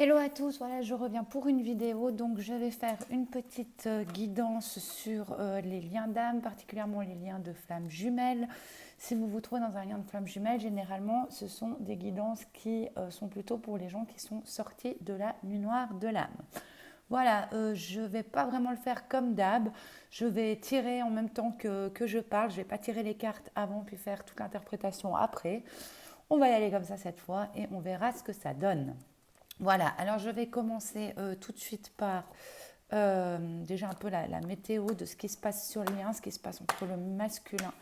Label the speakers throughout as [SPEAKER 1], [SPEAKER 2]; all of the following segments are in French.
[SPEAKER 1] Hello à tous, voilà je reviens pour une vidéo, donc je vais faire une petite guidance sur les liens d'âme, particulièrement les liens de flammes jumelles. Si vous vous trouvez dans un lien de flammes jumelles, généralement ce sont des guidances qui sont plutôt pour les gens qui sont sortis de la nuit noire de l'âme. Voilà, je ne vais pas vraiment le faire comme d'hab, je vais tirer en même temps que je parle, je ne vais pas tirer les cartes avant puis faire toute l'interprétation après. On va y aller comme ça cette fois et on verra ce que ça donne. Voilà, alors je vais commencer tout de suite par déjà un peu la météo de ce qui se passe sur le lien, ce qui se passe entre le masculin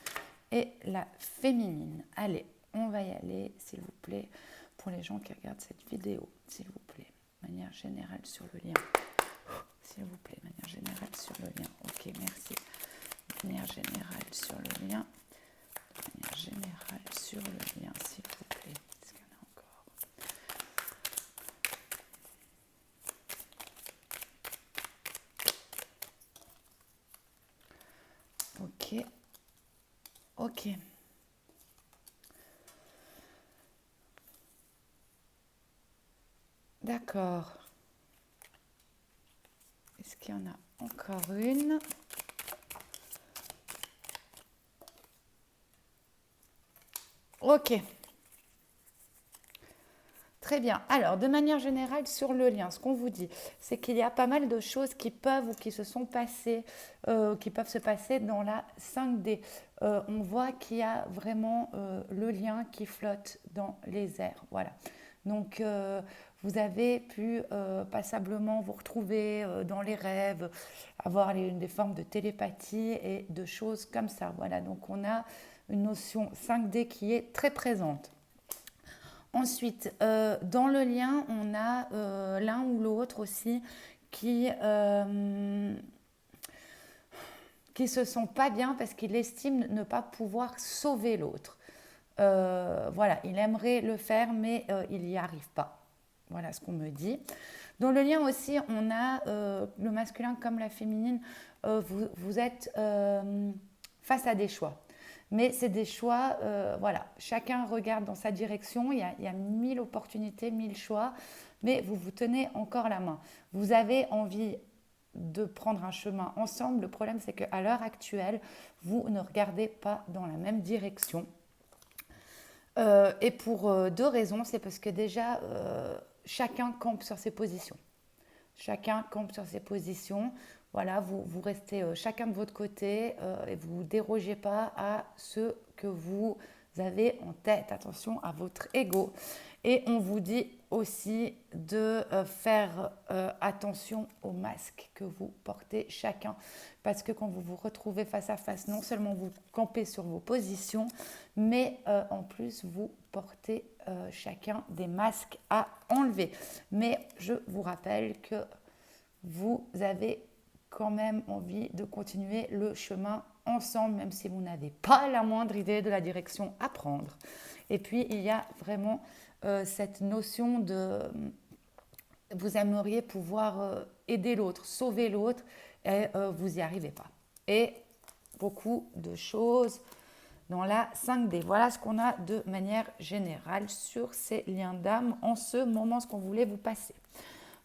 [SPEAKER 1] et la féminine. Allez, on va y aller, s'il vous plaît, pour les gens qui regardent cette vidéo, s'il vous plaît, de manière générale sur le lien. S'il vous plaît, de manière générale sur le lien. Ok, merci. De manière générale sur le lien. De manière générale sur le lien, s'il vous plaît. Est-ce qu'il y en a encore? Ok, ok. D'accord. Est-ce qu'il y en a encore une? Ok. Très bien. Alors, de manière générale, sur le lien, ce qu'on vous dit, c'est qu'il y a pas mal de choses qui peuvent ou qui se sont passées, qui peuvent se passer dans la 5D. On voit qu'il y a vraiment le lien qui flotte dans les airs. Voilà. Donc, vous avez pu passablement vous retrouver dans les rêves, avoir des formes de télépathie et de choses comme ça. Voilà. Donc, on a une notion 5D qui est très présente. Ensuite, dans le lien, on a l'un ou l'autre aussi qui se sent pas bien parce qu'il estime ne pas pouvoir sauver l'autre. Voilà, il aimerait le faire, mais il n'y arrive pas. Voilà ce qu'on me dit. Dans le lien aussi, on a le masculin comme la féminine. Vous êtes face à des choix. Mais c'est des choix, voilà, chacun regarde dans sa direction, il y a 1000 opportunités, 1000 choix, mais vous vous tenez encore la main. Vous avez envie de prendre un chemin ensemble. Le problème, c'est qu'à l'heure actuelle, vous ne regardez pas dans la même direction. Et pour deux raisons, c'est parce que déjà, chacun campe sur ses positions. Chacun campe sur ses positions. Voilà, vous restez chacun de votre côté et vous ne dérogez pas à ce que vous avez en tête. Attention à votre ego. Et on vous dit aussi de faire attention au masque que vous portez chacun. Parce que quand vous vous retrouvez face à face, non seulement vous campez sur vos positions, mais en plus vous portez chacun des masques à enlever. Mais je vous rappelle que vous avez quand même envie de continuer le chemin ensemble, même si vous n'avez pas la moindre idée de la direction à prendre. Et puis, il y a vraiment cette notion de vous aimeriez pouvoir aider l'autre, sauver l'autre, et vous n'y arrivez pas. Et beaucoup de choses dans la 5D. Voilà ce qu'on a de manière générale sur ces liens d'âme en ce moment, ce qu'on voulait vous passer.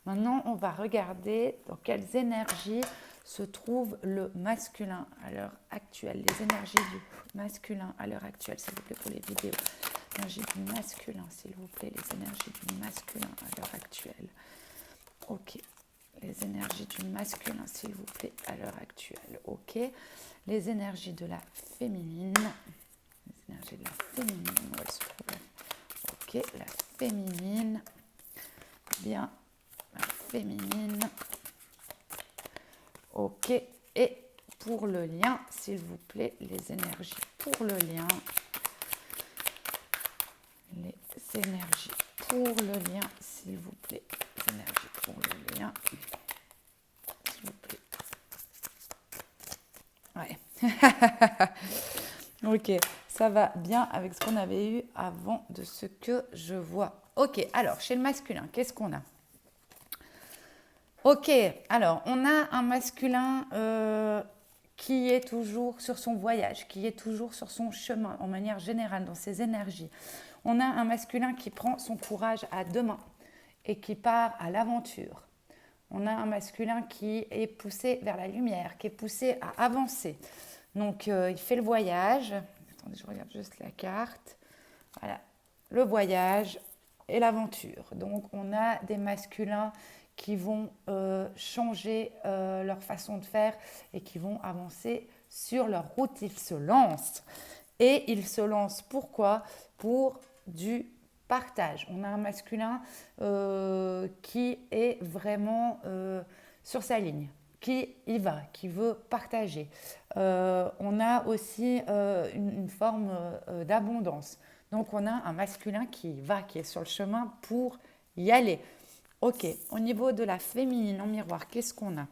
[SPEAKER 1] Maintenant, on va regarder dans quelles énergies se trouve le masculin à l'heure actuelle. Les énergies du masculin à l'heure actuelle, s'il vous plaît, pour les vidéos. L'énergie du masculin, s'il vous plaît. Les énergies du masculin à l'heure actuelle. Ok. Les énergies du masculin, s'il vous plaît, à l'heure actuelle. Ok. Les énergies de la féminine. Les énergies de la féminine, où elles se trouvent. Ok. La féminine. Bien. La féminine. Ok. Et pour le lien, s'il vous plaît, les énergies pour le lien. Les énergies pour le lien, s'il vous plaît. Les énergies pour le lien. S'il vous plaît. Ouais. Ok, ça va bien avec ce qu'on avait eu avant de ce que je vois. Ok, alors, chez le masculin, qu'est-ce qu'on a? Ok, alors, on a un masculin qui est toujours sur son voyage, qui est toujours sur son chemin, en manière générale, dans ses énergies. On a un masculin qui prend son courage à deux mains et qui part à l'aventure. On a un masculin qui est poussé vers la lumière, qui est poussé à avancer. Donc, il fait le voyage. Attendez, je regarde juste la carte. Voilà, le voyage et l'aventure. Donc, on a des masculins qui vont changer leur façon de faire et qui vont avancer sur leur route. Ils se lancent. Et ils se lancent pourquoi? Pour du partage. On a un masculin qui est vraiment sur sa ligne, qui y va, qui veut partager. On a aussi une forme d'abondance. Donc on a un masculin qui va, qui est sur le chemin pour y aller. Ok, au niveau de la féminine en miroir, qu'est-ce qu'on a?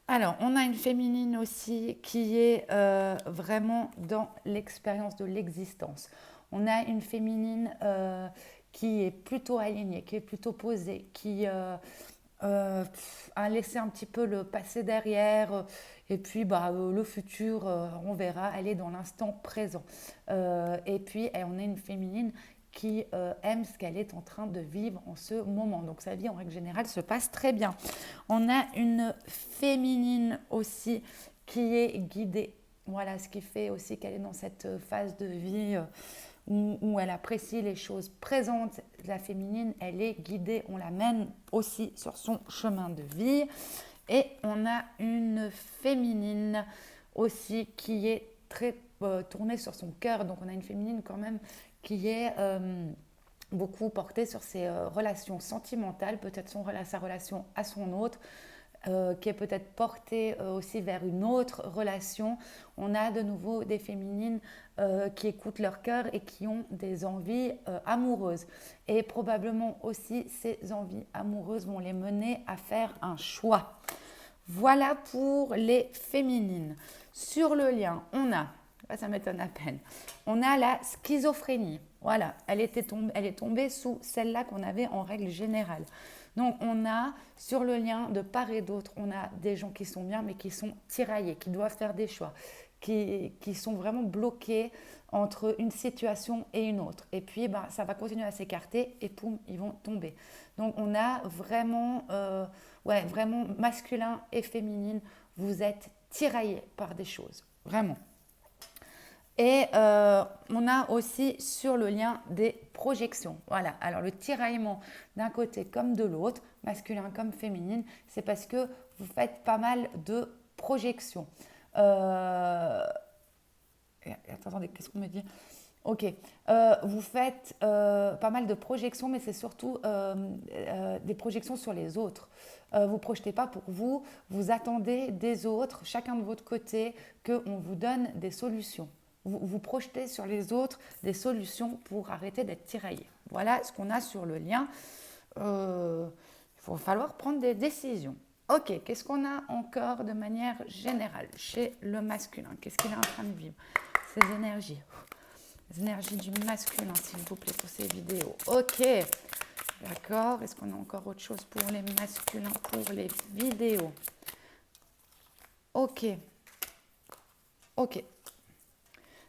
[SPEAKER 1] Alors, on a une féminine aussi qui est vraiment dans l'expérience de l'existence. On a une féminine qui est plutôt alignée, qui est plutôt posée, qui a laissé un petit peu le passé derrière et puis le futur, on verra, elle est dans l'instant présent. Et puis, on a une féminine qui aime ce qu'elle est en train de vivre en ce moment. Donc sa vie en règle générale se passe très bien. On a une féminine aussi qui est guidée. Voilà, ce qui fait aussi qu'elle est dans cette phase de vie où elle apprécie les choses présentes. La féminine, elle est guidée, on la mène aussi sur son chemin de vie. Et on a une féminine aussi qui est très tournée sur son cœur. Donc on a une féminine quand même qui est beaucoup portée sur ses relations sentimentales, peut-être sa relation à son autre, qui est peut-être portée aussi vers une autre relation. On a de nouveau des féminines qui écoutent leur cœur et qui ont des envies amoureuses. Et probablement aussi ces envies amoureuses vont les mener à faire un choix. Voilà pour les féminines. Sur le lien, on a, ça m'étonne à peine, on a la schizophrénie. Voilà, elle est tombée sous celle-là qu'on avait en règle générale. Donc on a sur le lien de part et d'autre, on a des gens qui sont bien mais qui sont tiraillés, qui doivent faire des choix, qui sont vraiment bloqués entre une situation et une autre. Et puis ça va continuer à s'écarter et poum, ils vont tomber. Donc on a vraiment, vraiment masculin et féminine, vous êtes tiraillés par des choses, vraiment. Et on a aussi sur le lien des projections. Voilà, alors le tiraillement d'un côté comme de l'autre, masculin comme féminine, c'est parce que vous faites pas mal de projections. Attendez, qu'est-ce qu'on me dit? Ok, vous faites pas mal de projections, mais c'est surtout des projections sur les autres. Vous ne projetez pas pour vous, vous attendez des autres, chacun de votre côté, qu'on vous donne des solutions. Vous projetez sur les autres des solutions pour arrêter d'être tiraillé. Voilà ce qu'on a sur le lien. Il va falloir prendre des décisions. Ok, qu'est-ce qu'on a encore de manière générale chez le masculin? Qu'est-ce qu'il est en train de vivre? Ces énergies. Les énergies du masculin, s'il vous plaît, pour ces vidéos. Ok, d'accord. Est-ce qu'on a encore autre chose pour les masculins, pour les vidéos? Ok. Ok.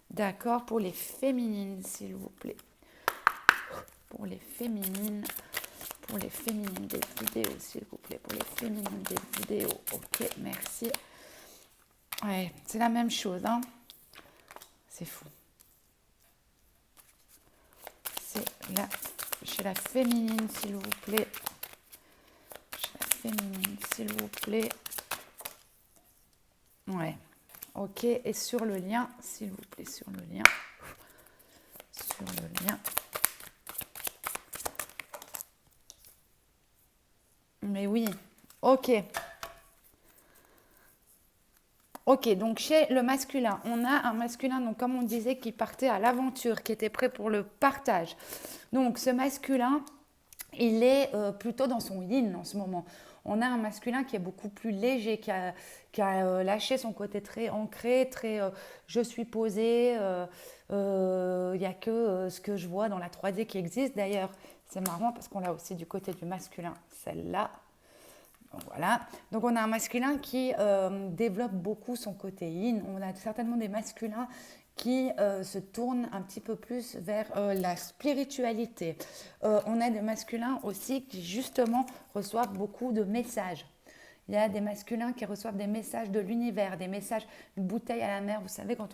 [SPEAKER 1] D'accord, pour les féminines, s'il vous plaît. Pour les féminines des vidéos, s'il vous plaît. Pour les féminines des vidéos. Ok, merci. Ouais, c'est la même chose, hein. C'est fou. Chez la féminine, s'il vous plaît. Chez la féminine, s'il vous plaît. Ouais. Ok, et sur le lien, s'il vous plaît, sur le lien. Sur le lien. Mais oui, ok. Ok, donc chez le masculin, on a un masculin, donc comme on disait, qui partait à l'aventure, qui était prêt pour le partage. Donc ce masculin, il est plutôt dans son yin en ce moment. On a un masculin qui est beaucoup plus léger, qui a lâché son côté très ancré, très je suis posé, il n'y a que ce que je vois dans la 3D qui existe. D'ailleurs, c'est marrant parce qu'on l'a aussi du côté du masculin, celle-là. Donc, voilà. Donc on a un masculin qui développe beaucoup son côté yin. On a certainement des masculins qui se tournent un petit peu plus vers la spiritualité. On a des masculins aussi qui justement reçoivent beaucoup de messages. Il y a des masculins qui reçoivent des messages de l'univers, des messages, une bouteille à la mer. Vous savez, quand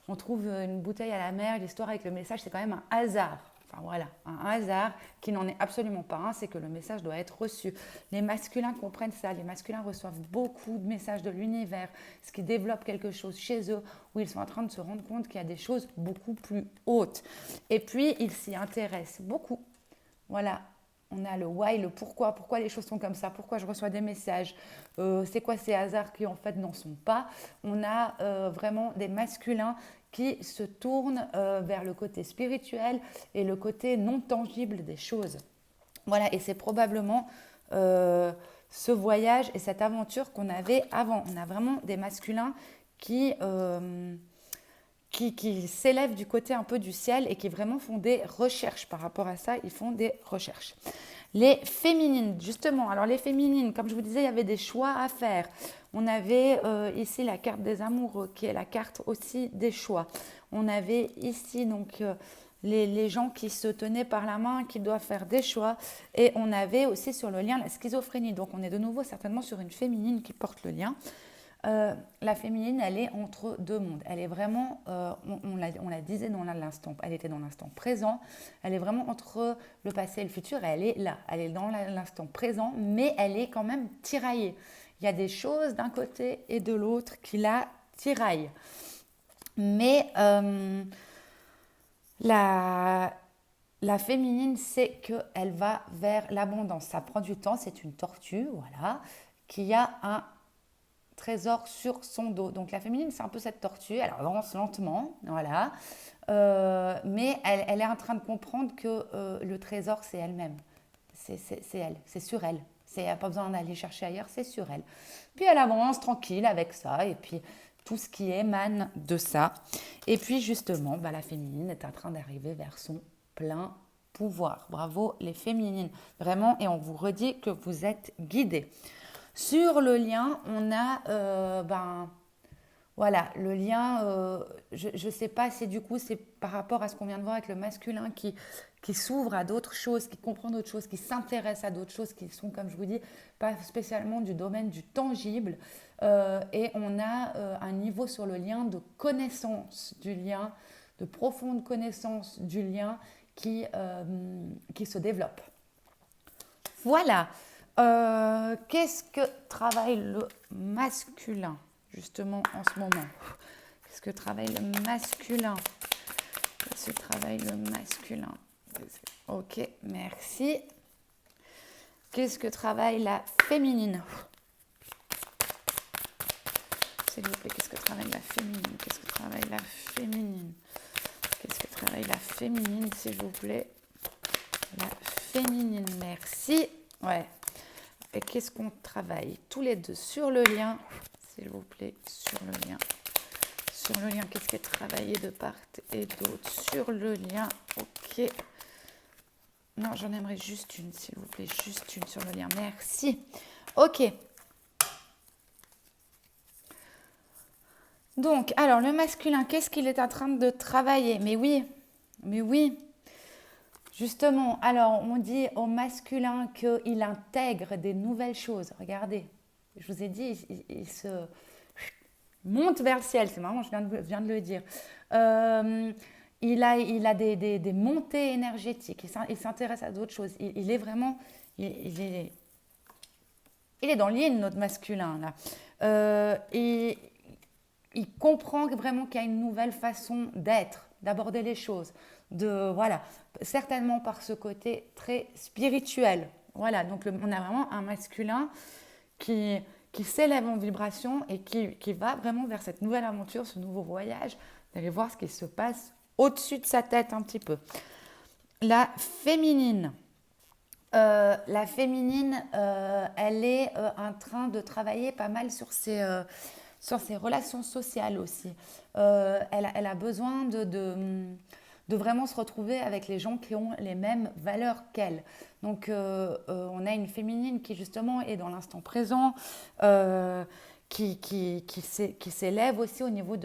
[SPEAKER 1] on trouve une bouteille à la mer, l'histoire avec le message, c'est quand même un hasard. Enfin voilà, un hasard qui n'en est absolument pas un, c'est que le message doit être reçu. Les masculins comprennent ça, les masculins reçoivent beaucoup de messages de l'univers, ce qui développe quelque chose chez eux, où ils sont en train de se rendre compte qu'il y a des choses beaucoup plus hautes. Et puis, ils s'y intéressent beaucoup. Voilà, on a le why, le pourquoi les choses sont comme ça, pourquoi je reçois des messages, c'est quoi ces hasards qui en fait n'en sont pas. On a vraiment des masculins qui se tournent vers le côté spirituel et le côté non tangible des choses. Voilà, et c'est probablement ce voyage et cette aventure qu'on avait avant. On a vraiment des masculins qui s'élèvent du côté un peu du ciel et qui vraiment font des recherches par rapport à ça, ils font des recherches. Les féminines, justement, alors les féminines, comme je vous disais, il y avait des choix à faire. On avait ici la carte des amoureux, qui est la carte aussi des choix. On avait ici donc les gens qui se tenaient par la main, qui doivent faire des choix. Et on avait aussi sur le lien la schizophrénie. Donc on est de nouveau certainement sur une féminine qui porte le lien. La féminine, elle est entre deux mondes. Elle est vraiment, on la disait dans l'instant, elle était dans l'instant présent. Elle est vraiment entre le passé et le futur. Elle est là, elle est dans l'instant présent, mais elle est quand même tiraillée. Il y a des choses d'un côté et de l'autre qui la tiraillent. Mais la féminine, c'est qu'elle va vers l'abondance. Ça prend du temps, c'est une tortue, voilà, qui a un trésor sur son dos. Donc la féminine, c'est un peu cette tortue, elle avance lentement, voilà, mais elle est en train de comprendre que le trésor, c'est elle-même, c'est elle, c'est sur elle. Il n'y a pas besoin d'aller chercher ailleurs, c'est sur elle. Puis elle avance tranquille avec ça, et puis tout ce qui émane de ça. Et puis justement, la féminine est en train d'arriver vers son plein pouvoir. Bravo les féminines, vraiment, et on vous redit que vous êtes guidées. Sur le lien, on a, voilà, le lien, je ne sais pas si du coup c'est par rapport à ce qu'on vient de voir avec le masculin qui s'ouvre à d'autres choses, qui comprend d'autres choses, qui s'intéresse à d'autres choses qui sont, comme je vous dis, pas spécialement du domaine du tangible. Et on a un niveau sur le lien de connaissance du lien, de profonde connaissance du lien qui se développe. Voilà. Qu'est-ce que travaille le masculin, justement, en ce moment? Qu'est-ce que travaille le masculin? Qu'est-ce que travaille le masculin? Ok, merci. Qu'est-ce que travaille la féminine? S'il vous plaît, qu'est-ce que travaille la féminine? Qu'est-ce que travaille la féminine? Qu'est-ce que travaille la féminine, s'il vous plaît? La féminine, merci. Ouais. Et qu'est-ce qu'on travaille tous les deux sur le lien, s'il vous plaît, sur le lien. Sur le lien, qu'est-ce qui est travaillé de part et d'autre? Sur le lien, ok. Non, j'en aimerais juste une, s'il vous plaît, juste une sur le lien. Merci. Ok. Donc, alors, le masculin, qu'est-ce qu'il est en train de travailler? Mais oui. Justement, alors on dit au masculin qu'il intègre des nouvelles choses. Regardez, je vous ai dit, il se monte vers le ciel, c'est marrant, je viens de le dire. Il a des montées énergétiques, il s'intéresse à d'autres choses. Il est vraiment, il est dans l'yin, notre masculin, là. Et il comprend vraiment qu'il y a une nouvelle façon d'être, d'aborder les choses. Voilà, certainement par ce côté très spirituel. Voilà, donc on a vraiment un masculin qui s'élève en vibration et qui va vraiment vers cette nouvelle aventure, ce nouveau voyage, d'aller voir ce qui se passe au-dessus de sa tête un petit peu. La féminine, elle est en train de travailler pas mal sur ses relations sociales aussi. Elle a besoin de vraiment se retrouver avec les gens qui ont les mêmes valeurs qu'elle. Donc, on a une féminine qui, justement, est dans l'instant présent, qui s'élève aussi au niveau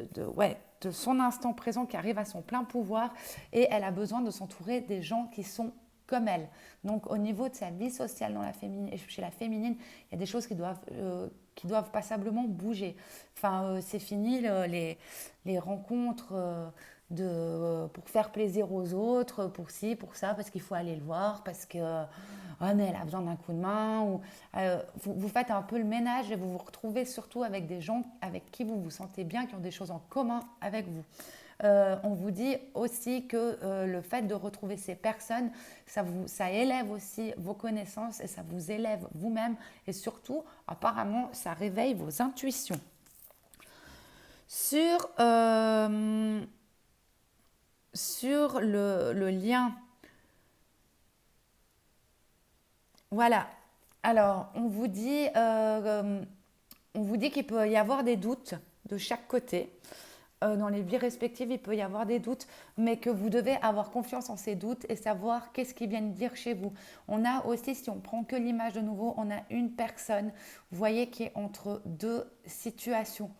[SPEAKER 1] de son instant présent, qui arrive à son plein pouvoir, et elle a besoin de s'entourer des gens qui sont comme elle. Donc au niveau de sa vie sociale chez la féminine, il y a des choses qui doivent passablement bouger. Enfin, c'est fini les rencontres pour faire plaisir aux autres, pour ci, pour ça, parce qu'il faut aller le voir, parce que mais elle a besoin d'un coup de main. Vous faites un peu le ménage et vous vous retrouvez surtout avec des gens avec qui vous vous sentez bien, qui ont des choses en commun avec vous. On vous dit aussi que le fait de retrouver ces personnes, ça élève aussi vos connaissances et ça vous élève vous-même, et surtout, apparemment, ça réveille vos intuitions. Sur le lien, voilà. Alors, on vous dit qu'il peut y avoir des doutes de chaque côté. Dans les vies respectives, il peut y avoir des doutes, mais que vous devez avoir confiance en ces doutes et savoir qu'est-ce qu'ils viennent dire chez vous. On a aussi, si on prend que l'image de nouveau, on a une personne, vous voyez, qui est entre deux situations,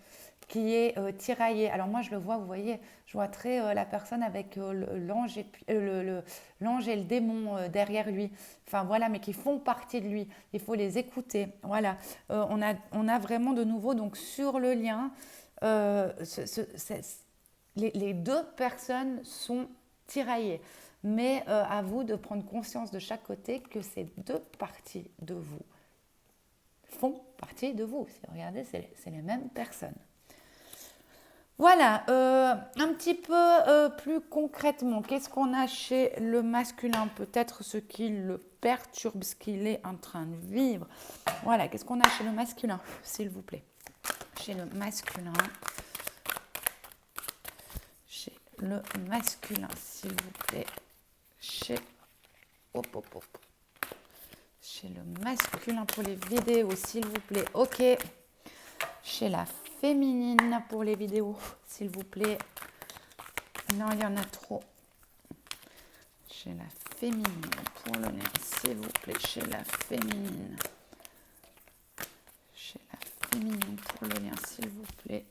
[SPEAKER 1] qui est tiraillée. Alors moi, je le vois, vous voyez, je vois très la personne avec l'ange et le démon derrière lui. Enfin voilà, mais qui font partie de lui. Il faut les écouter. Voilà. On a vraiment de nouveau, donc sur le lien, les deux personnes sont tiraillées, mais à vous de prendre conscience de chaque côté que ces deux parties de vous font partie de vous. Regardez, c'est les mêmes personnes. Voilà, un petit peu plus concrètement, qu'est-ce qu'on a chez le masculin? Peut-être ce qui le perturbe, ce qu'il est en train de vivre. Voilà, qu'est-ce qu'on a chez le masculin, s'il vous plaît? Chez le masculin, s'il vous plaît. Chez le masculin pour les vidéos, s'il vous plaît. Ok. Chez la féminine pour les vidéos, s'il vous plaît. Non, il y en a trop. Chez la féminine pour le lien, s'il vous plaît. Chez la féminine. Chez la féminine pour le lien, s'il vous plaît.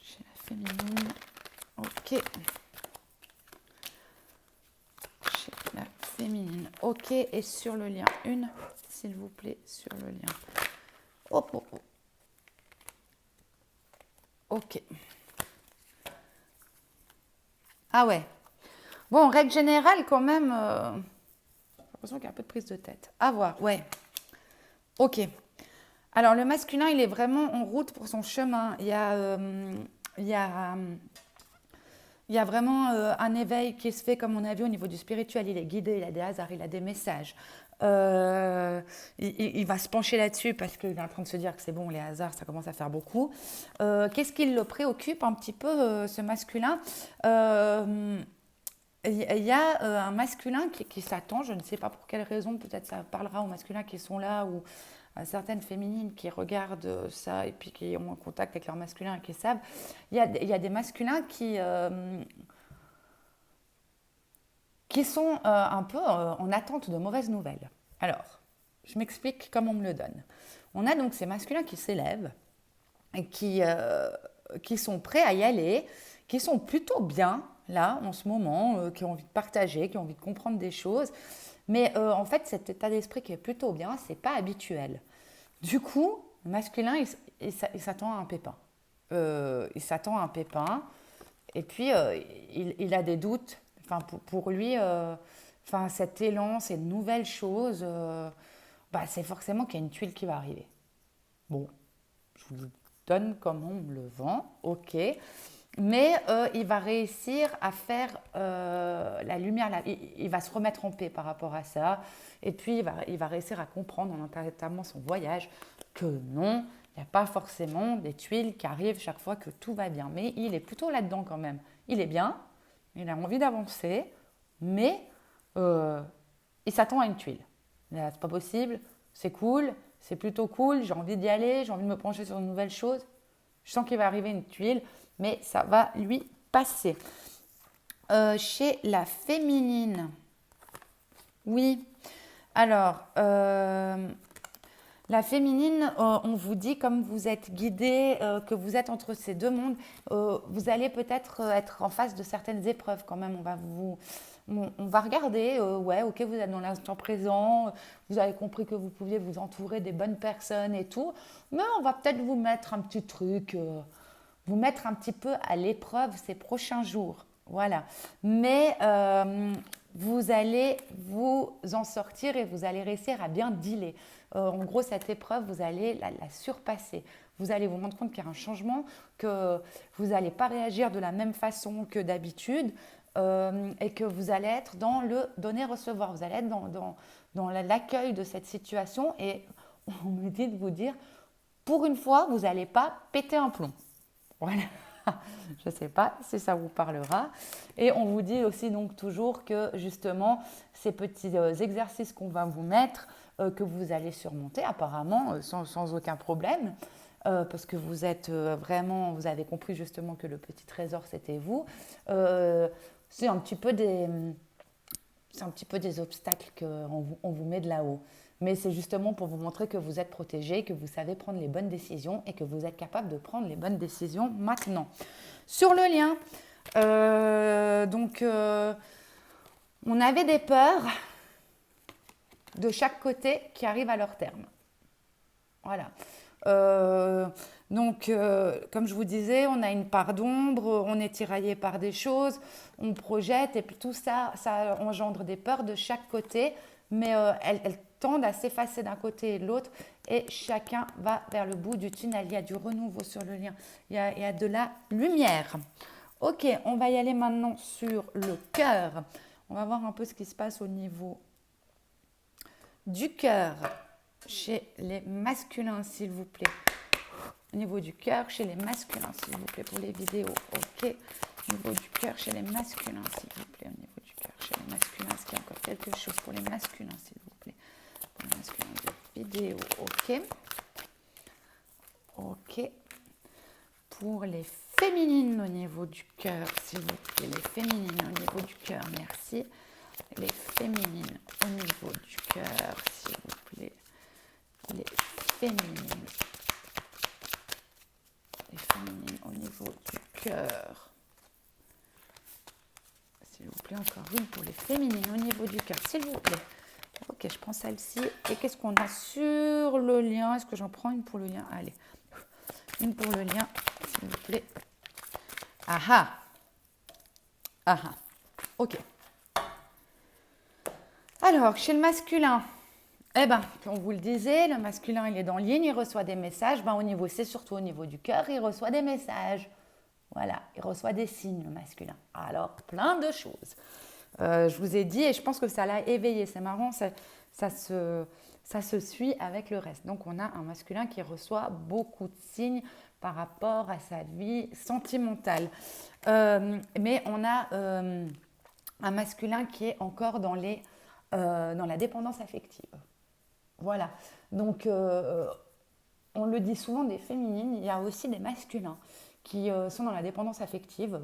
[SPEAKER 1] Chez la féminine. Ok. Chez la féminine. Ok. Et sur le lien, une, s'il vous plaît, sur le lien. Hop, hop, hop. Ok. Ah ouais. Bon, en règle générale, quand même, j'ai l'impression qu'il y a un peu de prise de tête. À voir, ouais. Ok. Alors, le masculin, il est vraiment en route pour son chemin. Il y a vraiment un éveil qui se fait, comme on a vu, au niveau du spirituel. Il est guidé, il a des hasards, il a des messages. Il va se pencher là-dessus parce qu'il est en train de se dire que c'est bon, les hasards, ça commence à faire beaucoup. Qu'est-ce qui le préoccupe un petit peu, ce masculin? Il y a un masculin qui s'attend, je ne sais pas pour quelle raison, peut-être ça parlera aux masculins qui sont là ou à certaines féminines qui regardent ça et puis qui ont un contact avec leur masculin et qui savent. Il y a des masculins qui sont un peu en attente de mauvaises nouvelles. Alors, je m'explique comme on me le donne. On a donc ces masculins qui s'élèvent et qui sont prêts à y aller, qui sont plutôt bien là en ce moment, qui ont envie de partager, qui ont envie de comprendre des choses. Mais en fait, cet état d'esprit qui est plutôt bien, c'est pas habituel. Du coup, le masculin, il s'attend à un pépin. Il s'attend à un pépin et puis il a des doutes. Enfin, pour lui, cet élan, ces nouvelles choses, c'est forcément qu'il y a une tuile qui va arriver. Bon, je vous donne comme on me le vend, ok. Mais il va réussir à faire la lumière, il va se remettre en paix par rapport à ça. Et puis, il va réussir à comprendre, en entamant son voyage, que non, il n'y a pas forcément des tuiles qui arrivent chaque fois que tout va bien. Mais il est plutôt là-dedans quand même. Il est bien, il a envie d'avancer, mais il s'attend à une tuile. Là, c'est pas possible, c'est cool, c'est plutôt cool, j'ai envie d'y aller, j'ai envie de me pencher sur une nouvelle chose. Je sens qu'il va arriver une tuile, mais ça va lui passer. Chez la féminine, oui. Alors, La féminine, on vous dit, comme vous êtes guidé, que vous êtes entre ces deux mondes, vous allez peut-être être en face de certaines épreuves quand même. On va regarder, ouais, ok, vous êtes dans l'instant présent, vous avez compris que vous pouviez vous entourer des bonnes personnes et tout, mais on va peut-être vous mettre un petit truc, vous mettre un petit peu à l'épreuve ces prochains jours. Voilà. Mais vous allez vous en sortir et vous allez réussir à bien dealer. En gros, cette épreuve, vous allez la surpasser. Vous allez vous rendre compte qu'il y a un changement, que vous n'allez pas réagir de la même façon que d'habitude et que vous allez être dans le donner-recevoir. Vous allez être dans l'accueil de cette situation et on me dit de vous dire, pour une fois, vous n'allez pas péter un plomb. Voilà. Je ne sais pas si ça vous parlera. Et on vous dit aussi donc toujours que justement, ces petits exercices qu'on va vous mettre, que vous allez surmonter apparemment sans aucun problème, parce que vous êtes vraiment, vous avez compris justement que le petit trésor c'était vous. C'est un petit peu des obstacles qu'on vous met de là-haut. Mais c'est justement pour vous montrer que vous êtes protégé, que vous savez prendre les bonnes décisions et que vous êtes capable de prendre les bonnes décisions maintenant. Sur le lien, on avait des peurs de chaque côté qui arrivent à leur terme. Voilà. Comme je vous disais, on a une part d'ombre, on est tiraillé par des choses, on projette et puis tout ça, ça engendre des peurs de chaque côté, mais elles tendent à s'effacer d'un côté et de l'autre et chacun va vers le bout du tunnel. Il y a du renouveau sur le lien, il y a de la lumière. Ok, on va y aller maintenant sur le cœur. On va voir un peu ce qui se passe au niveau du cœur chez les masculins, s'il vous plaît. Au niveau du cœur chez les masculins, s'il vous plaît, pour les vidéos. Ok, au niveau du cœur chez les masculins, s'il vous plaît. Au niveau du cœur chez les masculins, est-ce qu'il y a encore quelque chose pour les masculins, s'il vous plaît? Pour les masculins de vidéo, ok. Ok. Pour les féminines au niveau du cœur, s'il vous plaît. Les féminines au niveau du cœur, merci. Les féminines au niveau du cœur, s'il vous plaît. Les féminines. Les féminines au niveau du cœur. S'il vous plaît, encore une pour les féminines au niveau du cœur, s'il vous plaît. Ok, je prends celle-ci. Et qu'est-ce qu'on a sur le lien? Est-ce que j'en prends une pour le lien? Allez, une pour le lien, s'il vous plaît. Ah ah. Ah ah. Ok. Alors, chez le masculin, on vous le disait, le masculin, il est dans ligne, il reçoit des messages. C'est surtout au niveau du cœur, il reçoit des messages. Voilà, il reçoit des signes, le masculin. Alors, plein de choses. Je vous ai dit, et je pense que ça l'a éveillé. C'est marrant, ça se suit avec le reste. Donc, on a un masculin qui reçoit beaucoup de signes par rapport à sa vie sentimentale. Mais on a un masculin qui est encore dans la dépendance affective. Voilà. Donc, on le dit souvent des féminines, il y a aussi des masculins qui sont dans la dépendance affective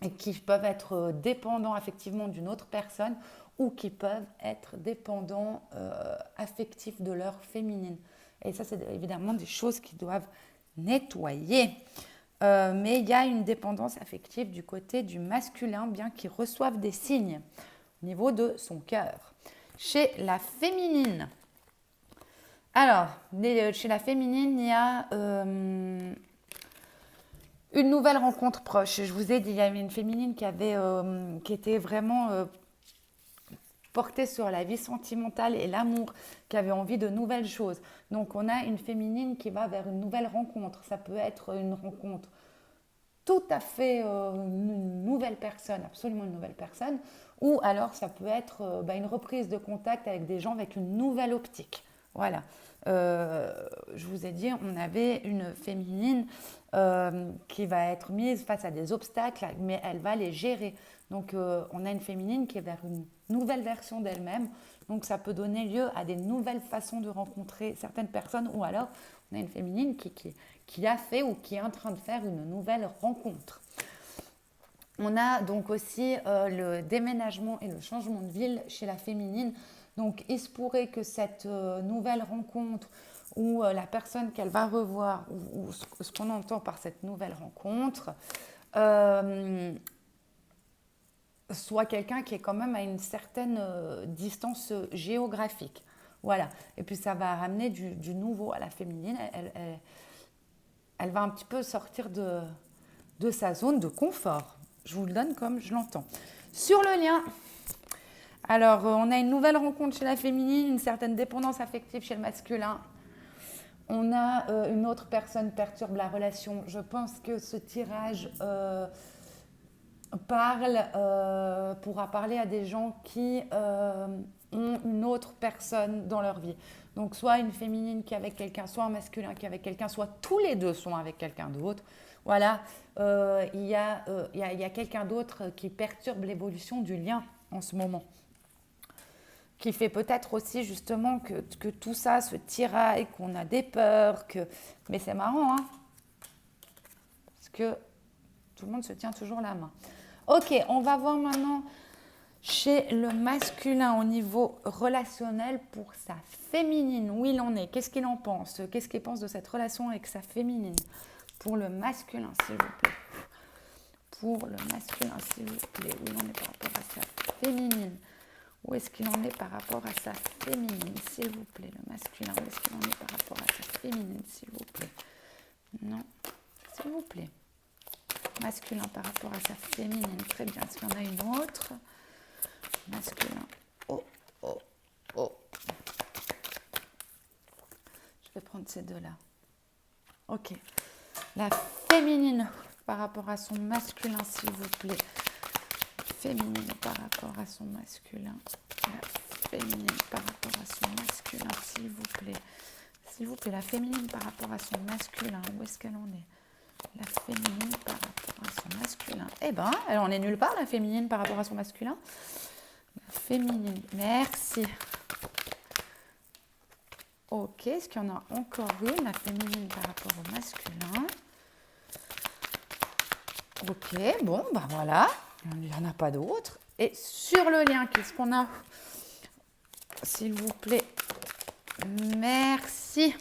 [SPEAKER 1] et qui peuvent être dépendants affectivement d'une autre personne ou qui peuvent être dépendants affectifs de leur féminine. Et ça, c'est évidemment des choses qui doivent nettoyer. Mais il y a une dépendance affective du côté du masculin, bien qu'il reçoive des signes au niveau de son cœur. Chez la féminine, alors, chez la féminine, il y a une nouvelle rencontre proche. Je vous ai dit, il y avait une féminine qui était vraiment portée sur la vie sentimentale et l'amour, qui avait envie de nouvelles choses. Donc, on a une féminine qui va vers une nouvelle rencontre. Ça peut être une rencontre tout à fait une nouvelle personne, absolument une nouvelle personne, ou alors ça peut être une reprise de contact avec des gens avec une nouvelle optique. Voilà. Je vous ai dit, on avait une féminine qui va être mise face à des obstacles, mais elle va les gérer. Donc, on a une féminine qui est vers une nouvelle version d'elle-même. Donc, ça peut donner lieu à des nouvelles façons de rencontrer certaines personnes. Ou alors, on a une féminine qui a fait ou qui est en train de faire une nouvelle rencontre. On a donc aussi le déménagement et le changement de ville chez la féminine. Donc il se pourrait que cette nouvelle rencontre ou la personne qu'elle va revoir ou ce qu'on entend par cette nouvelle rencontre soit quelqu'un qui est quand même à une certaine distance géographique. Voilà. Et puis ça va ramener du nouveau à la féminine. Elle va un petit peu sortir de sa zone de confort. Je vous le donne comme je l'entends. Sur le lien, alors on a une nouvelle rencontre chez la féminine, une certaine dépendance affective chez le masculin. On a une autre personne perturbe la relation. Je pense que ce tirage pourra parler à des gens qui ont une autre personne dans leur vie. Donc soit une féminine qui est avec quelqu'un, soit un masculin qui est avec quelqu'un, soit tous les deux sont avec quelqu'un d'autre. Voilà, il y a quelqu'un d'autre qui perturbe l'évolution du lien en ce moment. Qui fait peut-être aussi justement que tout ça se tiraille, qu'on a des peurs, mais c'est marrant, hein, parce que tout le monde se tient toujours la main. Ok, on va voir maintenant chez le masculin au niveau relationnel pour sa féminine, où il en est, qu'est-ce qu'il en pense, qu'est-ce qu'il pense de cette relation avec sa féminine. Pour le masculin, s'il vous plaît. Pour le masculin, s'il vous plaît, où il en est par rapport à sa féminine. Où est-ce qu'il en est par rapport à sa féminine, s'il vous plaît, le masculin. Où est-ce qu'il en est par rapport à sa féminine, s'il vous plaît. Non, s'il vous plaît. Masculin par rapport à sa féminine. Très bien. Est-ce qu'il y en a une autre? Masculin. Oh, oh, oh. Je vais prendre ces deux-là. Ok. La féminine par rapport à son masculin, s'il vous plaît. Féminine par rapport à son masculin. La féminine par rapport à son masculin, s'il vous plaît. S'il vous plaît, la féminine par rapport à son masculin. Où est-ce qu'elle en est? La féminine par rapport à son masculin. Eh ben, elle en est nulle part, la féminine par rapport à son masculin. La féminine, merci. Ok, est-ce qu'il y en a encore une, la féminine par rapport au masculin? Ok, bon, ben voilà, il n'y en a pas d'autres. Et sur le lien, qu'est-ce qu'on a? S'il vous plaît, merci.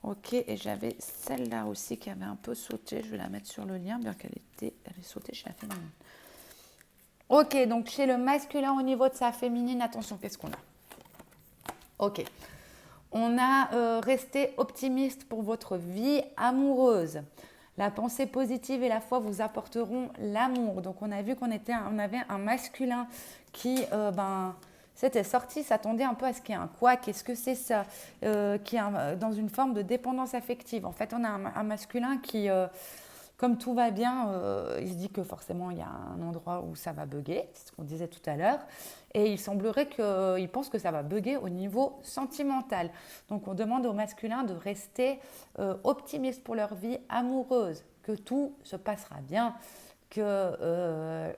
[SPEAKER 1] Ok, et j'avais celle-là aussi qui avait un peu sauté. Je vais la mettre sur le lien, bien qu'elle est sautée chez la féminine. Ok, donc chez le masculin, au niveau de sa féminine, attention, qu'est-ce qu'on a? Ok, on a resté optimiste pour votre vie amoureuse. La pensée positive et la foi vous apporteront l'amour. Donc on a vu qu'on avait un masculin qui s'était sorti, s'attendait un peu à ce qu'il y ait un quoi, qu'est-ce que c'est ça, qui est dans une forme de dépendance affective. En fait, on a un masculin qui, comme tout va bien, il se dit que forcément il y a un endroit où ça va bugger, c'est ce qu'on disait tout à l'heure, et il semblerait qu'il pense que ça va bugger au niveau sentimental. Donc on demande au masculin de rester optimiste pour leur vie amoureuse, que tout se passera bien, que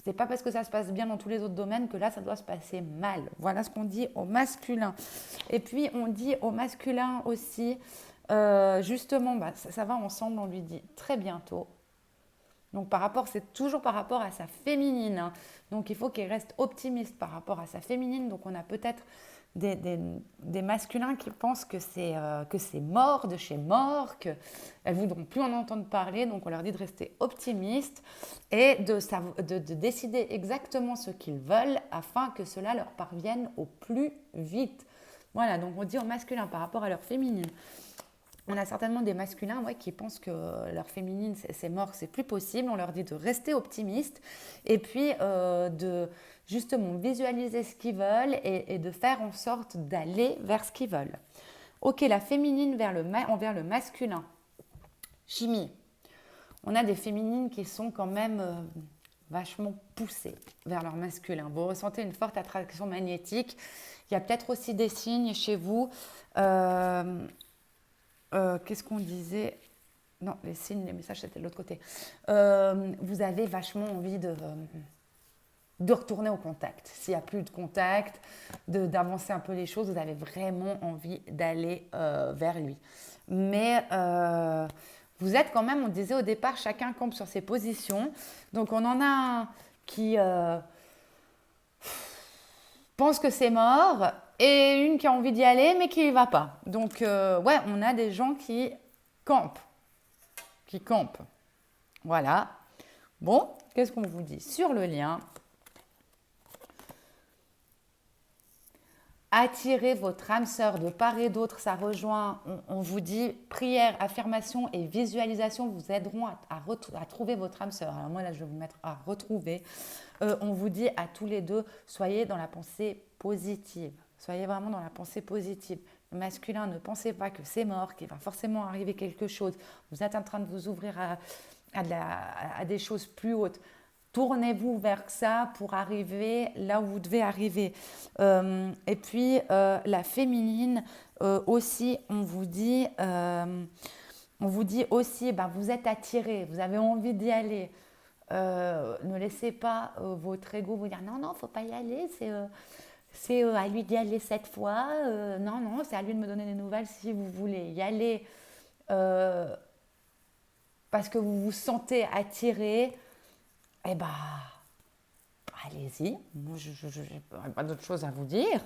[SPEAKER 1] c'est pas parce que ça se passe bien dans tous les autres domaines que là ça doit se passer mal. Voilà ce qu'on dit au masculin. Et puis on dit au masculin aussi, justement, ça va ensemble, on lui dit très bientôt. Donc c'est toujours par rapport à sa féminine, hein. Donc il faut qu'il reste optimiste par rapport à sa féminine. Donc on a peut-être des masculins qui pensent que c'est mort de chez mort, qu'elles ne voudront plus en entendre parler. Donc on leur dit de rester optimiste et de décider exactement ce qu'ils veulent afin que cela leur parvienne au plus vite. Voilà, donc on dit aux masculins par rapport à leur féminine. On a certainement des masculins qui pensent que leur féminine, c'est mort, c'est plus possible. On leur dit de rester optimiste et puis de justement visualiser ce qu'ils veulent et de faire en sorte d'aller vers ce qu'ils veulent. Ok, la féminine envers le masculin. Chimie. On a des féminines qui sont quand même vachement poussées vers leur masculin. Vous ressentez une forte attraction magnétique. Il y a peut-être aussi des signes chez vous. Qu'est-ce qu'on disait? Non, les signes, les messages, c'était de l'autre côté. Vous avez vachement envie de retourner au contact. S'il n'y a plus de contact, d'avancer un peu les choses, vous avez vraiment envie d'aller vers lui. Mais vous êtes quand même, on disait au départ, chacun campe sur ses positions. Donc on en a un qui pense que c'est mort et une qui a envie d'y aller mais qui n'y va pas. Donc ouais, on a des gens qui campent. Voilà. Bon, qu'est-ce qu'on vous dit sur le lien? Attirez votre âme sœur de part et d'autre, ça rejoint, on vous dit, prière, affirmation et visualisation vous aideront à trouver votre âme sœur. Alors moi là, je vais vous mettre à retrouver. On vous dit à tous les deux, soyez dans la pensée positive. Soyez vraiment dans la pensée positive. Le masculin, ne pensez pas que c'est mort, qu'il va forcément arriver quelque chose. Vous êtes en train de vous ouvrir à des choses plus hautes. Tournez-vous vers ça pour arriver là où vous devez arriver. Et puis, la féminine, aussi, on vous dit aussi, ben, vous êtes attiré, vous avez envie d'y aller. Ne laissez pas votre ego vous dire non, non, il ne faut pas y aller, c'est à lui d'y aller cette fois. Non, non, c'est à lui de me donner des nouvelles si vous voulez y aller parce que vous vous sentez attiré. Eh bien, allez-y. Moi, je n'ai pas d'autre chose à vous dire.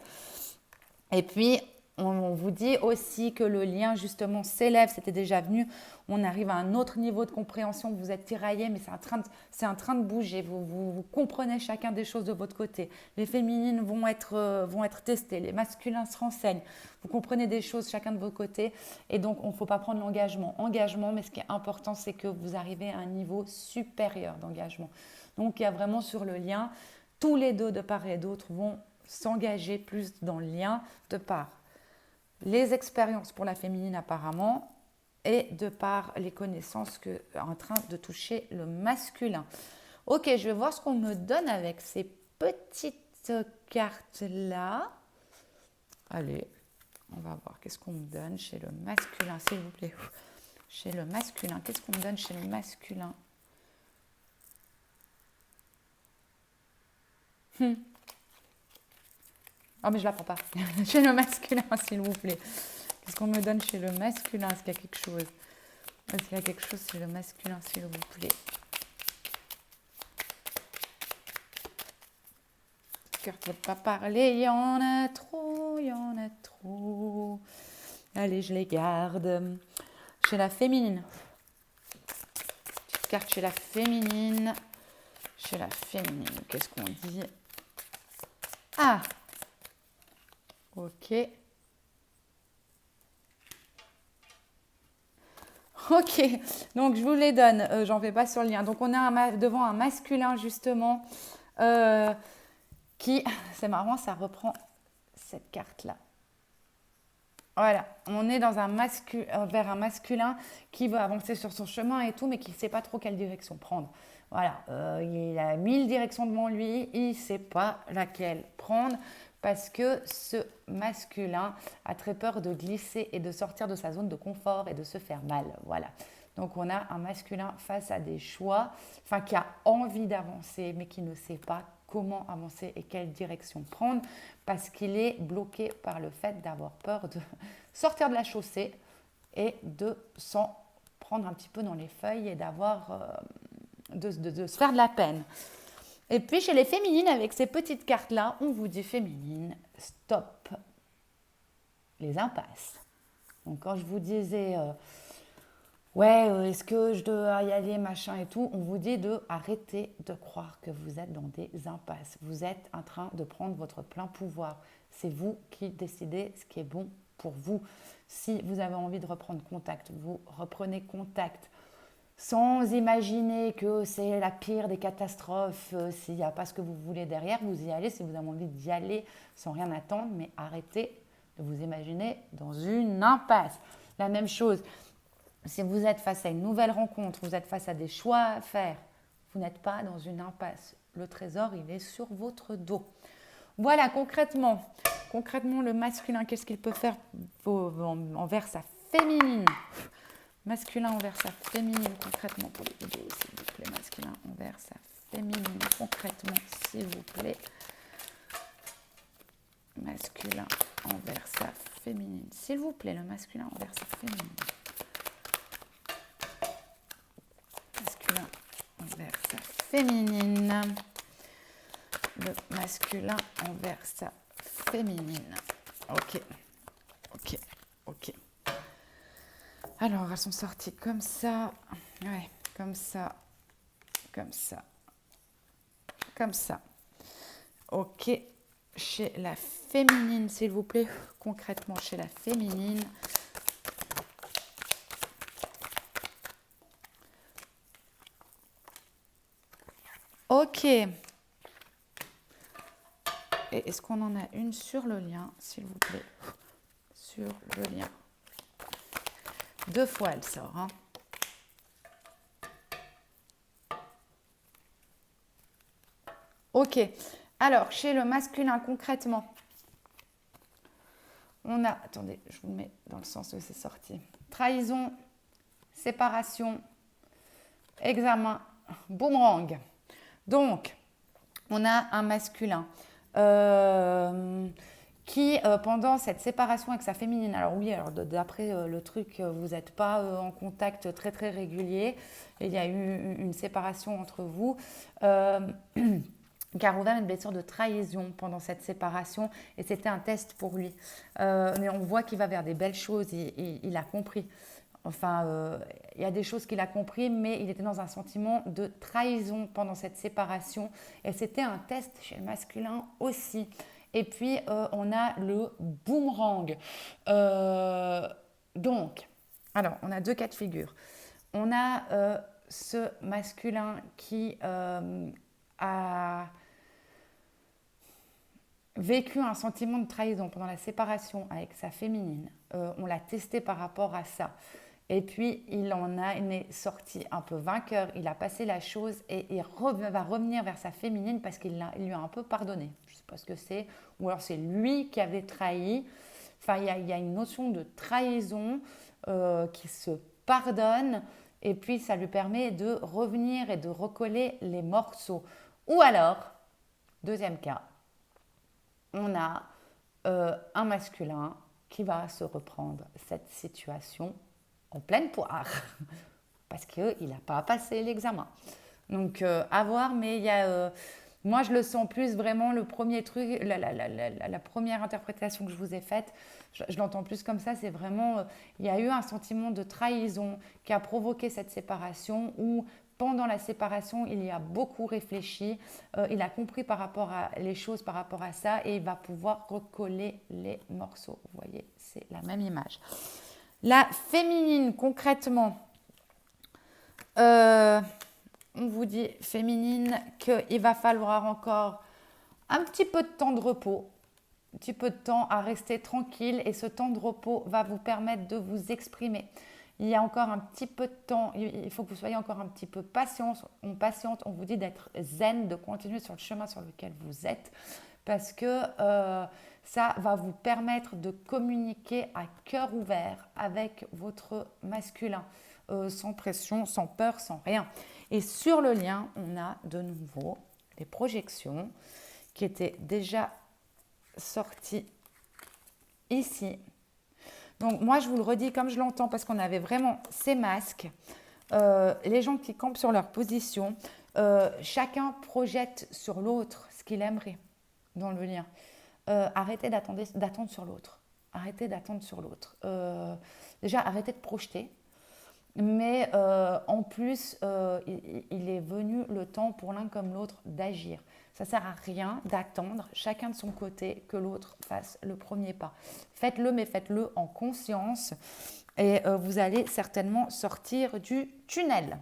[SPEAKER 1] Et puis, on vous dit aussi que le lien, justement, s'élève. C'était déjà venu. On arrive à un autre niveau de compréhension. Vous êtes tiraillés, mais c'est en train de bouger. Vous comprenez chacun des choses de votre côté. Les féminines vont être testées. Les masculins se renseignent. Vous comprenez des choses chacun de votre côté. Et donc, il ne faut pas prendre l'engagement. Engagement, mais ce qui est important, c'est que vous arrivez à un niveau supérieur d'engagement. Donc, il y a vraiment sur le lien, tous les deux, de part et d'autre, vont s'engager plus dans le lien de par les expériences pour la féminine apparemment et de par les connaissances que en train de toucher le masculin. Ok, je vais voir ce qu'on me donne avec ces petites cartes là. Allez, on va voir qu'est-ce qu'on me donne chez le masculin, s'il vous plaît. Chez le masculin, qu'est-ce qu'on me donne chez le masculin? Oh, mais je ne la prends pas. Chez le masculin, s'il vous plaît. Qu'est-ce qu'on me donne chez le masculin? Est-ce qu'il y a quelque chose? Est-ce qu'il y a quelque chose chez le masculin, s'il vous plaît? Cœur ne veut pas parler. Il y en a trop, il y en a trop. Allez, je les garde. Chez la féminine. Petite carte chez la féminine. Chez la féminine, qu'est-ce qu'on dit? Ah! Ok. Ok, donc je vous les donne, j'en vais pas sur le lien. Donc on a devant un masculin justement qui, c'est marrant, ça reprend cette carte-là. Voilà, on est dans vers un masculin qui veut avancer sur son chemin et tout, mais qui ne sait pas trop quelle direction prendre. Voilà, il a 1000 directions devant lui, il ne sait pas laquelle prendre. Parce que ce masculin a très peur de glisser et de sortir de sa zone de confort et de se faire mal. Voilà. Donc on a un masculin face à des choix, enfin qui a envie d'avancer, mais qui ne sait pas comment avancer et quelle direction prendre, parce qu'il est bloqué par le fait d'avoir peur de sortir de la chaussée et de s'en prendre un petit peu dans les feuilles et de se faire de la peine. Et puis chez les féminines, avec ces petites cartes-là, on vous dit féminine, stop les impasses. Donc quand je vous disais, est-ce que je dois y aller, machin et tout, on vous dit de arrêter de croire que vous êtes dans des impasses. Vous êtes en train de prendre votre plein pouvoir. C'est vous qui décidez ce qui est bon pour vous. Si vous avez envie de reprendre contact, vous reprenez contact. Sans imaginer que c'est la pire des catastrophes, s'il n'y a pas ce que vous voulez derrière, vous y allez si vous avez envie d'y aller sans rien attendre, mais arrêtez de vous imaginer dans une impasse. La même chose, si vous êtes face à une nouvelle rencontre, vous êtes face à des choix à faire, vous n'êtes pas dans une impasse. Le trésor, il est sur votre dos. Voilà, concrètement, le masculin, qu'est-ce qu'il peut faire envers sa féminine? Masculin envers sa féminine, concrètement, pour les vidéos, s'il vous plaît. Masculin envers sa féminine, concrètement, s'il vous plaît. Masculin envers sa féminine, s'il vous plaît. Le masculin envers sa féminine. féminine. Le masculin envers sa féminine. Ok, ok, ok. Alors, elles sont sorties comme ça. Ouais, comme ça, comme ça, comme ça. Ok, chez la féminine, s'il vous plaît. Concrètement, chez la féminine. Ok. Et est-ce qu'on en a une sur le lien, s'il vous plaît? Sur le lien. 2 fois, elle sort. Hein. Ok. Alors, chez le masculin, concrètement, on a... Attendez, je vous mets dans le sens où c'est sorti. Trahison, séparation, examen, boomerang. Donc, on a un masculin qui, pendant cette séparation avec sa féminine, alors oui, alors d'après le truc, vous n'êtes pas en contact très très régulier, il y a eu une séparation entre vous, qui a rouvert une blessure de trahison pendant cette séparation et c'était un test pour lui. Mais on voit qu'il va vers des belles choses, il a compris. Enfin, il y a des choses qu'il a compris, mais il était dans un sentiment de trahison pendant cette séparation. Et c'était un test chez le masculin aussi. Et puis, on a le boomerang. Donc, alors, on a 2 cas de figure. On a ce masculin qui a vécu un sentiment de trahison pendant la séparation avec sa féminine. On l'a testé par rapport à ça. Et puis, il est sorti un peu vainqueur, il a passé la chose et il va revenir vers sa féminine parce qu'il lui a un peu pardonné. Je ne sais pas ce que c'est, ou alors c'est lui qui avait trahi. Enfin, il y a une notion de trahison qui se pardonne et puis ça lui permet de revenir et de recoller les morceaux. Ou alors, deuxième cas, on a un masculin qui va se reprendre cette situation en pleine poire parce qu'il n'a pas passé l'examen. Donc, à voir, mais il y a, moi, je le sens plus vraiment le premier truc, la première interprétation que je vous ai faite, je l'entends plus comme ça, c'est vraiment, il y a eu un sentiment de trahison qui a provoqué cette séparation où pendant la séparation, il y a beaucoup réfléchi, il a compris par rapport à les choses, par rapport à ça, et il va pouvoir recoller les morceaux. Vous voyez, c'est la même image. La féminine, concrètement, on vous dit, féminine, qu'il va falloir encore un petit peu de temps de repos, un petit peu de temps à rester tranquille et ce temps de repos va vous permettre de vous exprimer. Il y a encore un petit peu de temps, il faut que vous soyez encore un petit peu patiente, on vous dit d'être zen, de continuer sur le chemin sur lequel vous êtes parce que ça va vous permettre de communiquer à cœur ouvert avec votre masculin, sans pression, sans peur, sans rien. Et sur le lien, on a de nouveau les projections qui étaient déjà sorties ici. Donc moi, je vous le redis comme je l'entends parce qu'on avait vraiment ces masques. Les gens qui campent sur leur position, chacun projette sur l'autre ce qu'il aimerait dans le lien. Arrêtez d'attendre sur l'autre. Arrêtez d'attendre sur l'autre. Déjà, arrêtez de projeter. Mais en plus, il est venu le temps pour l'un comme l'autre d'agir. Ça ne sert à rien d'attendre chacun de son côté que l'autre fasse le premier pas. Faites-le, mais faites-le en conscience et vous allez certainement sortir du tunnel.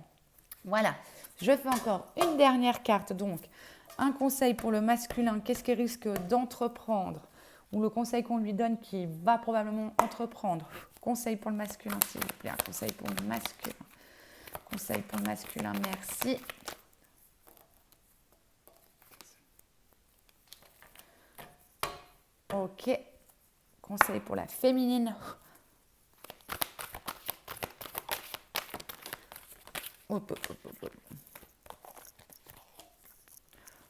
[SPEAKER 1] Voilà, je fais encore une dernière carte. Donc, un conseil pour le masculin, qu'est-ce qu'il risque d'entreprendre? Ou le conseil qu'on lui donne qui va probablement entreprendre. Conseil pour le masculin, s'il vous plaît. Un conseil pour le masculin. Conseil pour le masculin, merci. Ok. Conseil pour la féminine. Hop, hop, hop, hop.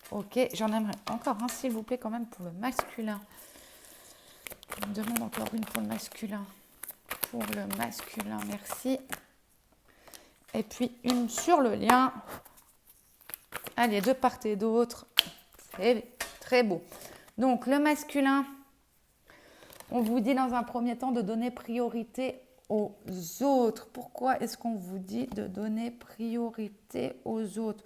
[SPEAKER 1] Ok, j'en aimerais encore un, s'il vous plaît, quand même, pour le masculin. Je me demande encore une pour le masculin. Pour le masculin, merci. Et puis une sur le lien. Allez, de part et d'autre. C'est très beau. Donc, le masculin, on vous dit dans un premier temps de donner priorité aux autres. Pourquoi est-ce qu'on vous dit de donner priorité aux autres?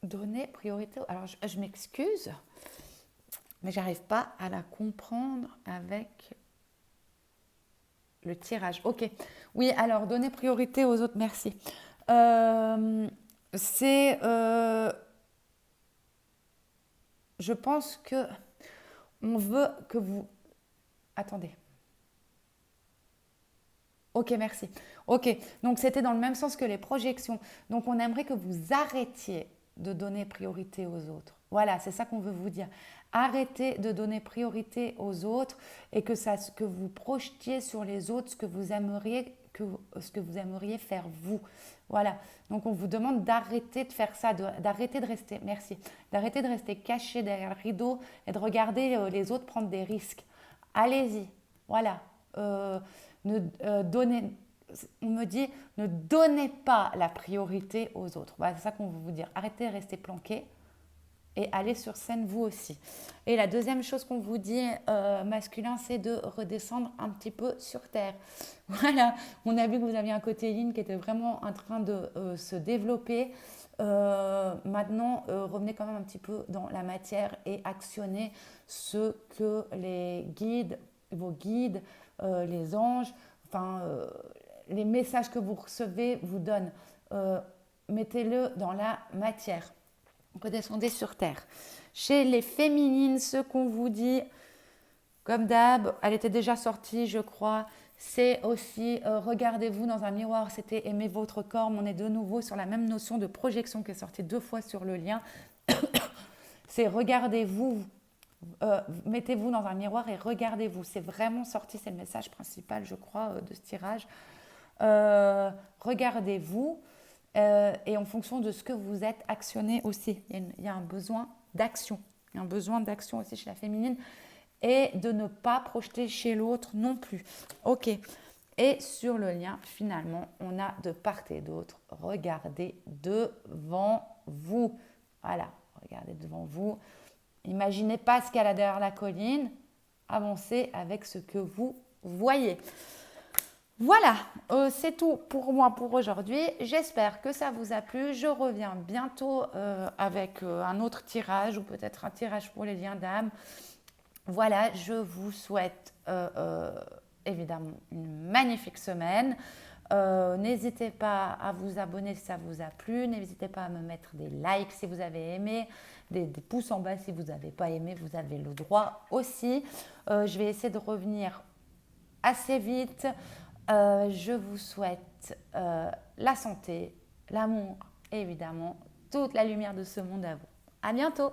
[SPEAKER 1] Donner priorité. Alors, je m'excuse, mais j'arrive pas à la comprendre avec le tirage. Ok. Oui, alors, donner priorité aux autres, merci. C'est. Je pense que on veut que vous. Attendez. Ok, merci. Ok, donc c'était dans le même sens que les projections. Donc on aimerait que vous arrêtiez de donner priorité aux autres. Voilà, c'est ça qu'on veut vous dire. Arrêtez de donner priorité aux autres et que vous projetiez sur les autres ce que vous aimeriez, ce que vous aimeriez faire vous. Voilà, donc on vous demande d'arrêter de faire ça, d'arrêter de rester, merci, d'arrêter de rester caché derrière le rideau et de regarder les autres prendre des risques. Allez-y, voilà. On me dit, ne donnez pas la priorité aux autres. Voilà, c'est ça qu'on veut vous dire. Arrêtez de rester planqué et allez sur scène vous aussi. Et la deuxième chose qu'on vous dit, masculin, c'est de redescendre un petit peu sur terre. Voilà, on a vu que vous aviez un côté yin qui était vraiment en train de se développer. Maintenant, revenez quand même un petit peu dans la matière et actionnez ce que les guides, vos guides, les anges, les messages que vous recevez vous donnent. Mettez-le dans la matière. Redescendez sur terre. Chez les féminines, ce qu'on vous dit, comme d'hab, elle était déjà sortie, je crois, c'est aussi regardez-vous dans un miroir, c'était aimer votre corps. On est de nouveau sur la même notion de projection qui est sortie 2 fois sur le lien. C'est regardez-vous. Mettez-vous dans un miroir et regardez-vous. C'est vraiment sorti, c'est le message principal, je crois, de ce tirage. Regardez-vous et en fonction de ce que vous êtes, actionnez aussi. Il y a un besoin d'action. Il y a un besoin d'action aussi chez la féminine et de ne pas projeter chez l'autre non plus. Ok. Et sur le lien, finalement, on a de part et d'autre. Regardez devant vous. Voilà, regardez devant vous. Imaginez pas ce qu'il y a là derrière la colline. Avancez avec ce que vous voyez. Voilà, c'est tout pour moi pour aujourd'hui. J'espère que ça vous a plu. Je reviens bientôt avec un autre tirage ou peut-être un tirage pour les liens d'âme. Voilà, je vous souhaite évidemment une magnifique semaine. N'hésitez pas à vous abonner si ça vous a plu. N'hésitez pas à me mettre des likes si vous avez aimé, des pouces en bas si vous n'avez pas aimé. Vous avez le droit aussi. Je vais essayer de revenir assez vite. Je vous souhaite la santé, l'amour et évidemment toute la lumière de ce monde à vous. À bientôt!